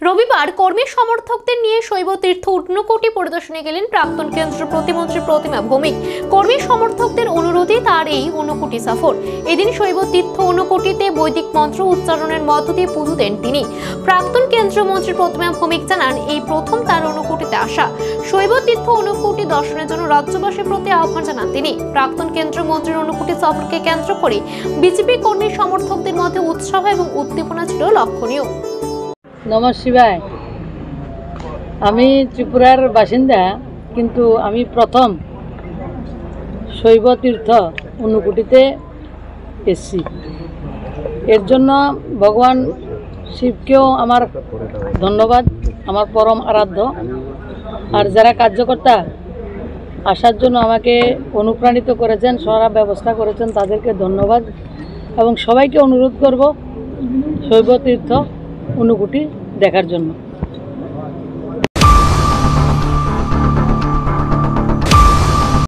রবিবার কর্মী সমর্থকদের নিয়ে শৈব তীর্থ ঊনকোটি পরিদর্শনে গেলেন প্রাক্তন কেন্দ্রীয় প্রতিমন্ত্রী প্রতিমা ভৌমিক। কর্মী সমর্থকদের অনুরোধে তার এই ঊনকোটি সফর। এদিন শৈব তীর্থ ঊনকোটিতে বৈদিক মন্ত্র উচ্চারণের মধ্য দিয়ে পুজো দেন তিনি। প্রাক্তন কেন্দ্রীয় মন্ত্রী প্রতিমা ভৌমিক জানান, এই প্রথম তার ঊনকোটিতে আসা। শৈব তীর্থ ঊনকোটি দর্শনের জন্য রাজ্যবাসীর প্রতি আহ্বান জানান তিনি। প্রাক্তন কেন্দ্রীয় মন্ত্রীর ঊনকোটি সফরকে কেন্দ্র করে বিজেপি কর্মী সমর্থকদের মধ্যে উৎসাহ এবং উদ্দীপনা ছিল লক্ষণীয়। নমঃ শিবায়। আমি ত্রিপুরার বাসিন্দা, কিন্তু আমি প্রথম শৈব তীর্থ ঊনকোটিতে এসেছি। এর জন্য ভগবান শিবকেও আমার ধন্যবাদ, আমার পরম আরাধ্য। আর যারা কার্যকর্তা আসার জন্য আমাকে অনুপ্রাণিত করেছেন, সারা ব্যবস্থা করেছেন, তাদেরকে ধন্যবাদ। এবং সবাইকে অনুরোধ করব শৈব তীর্থ ঊনকোটি দেখার জন্য।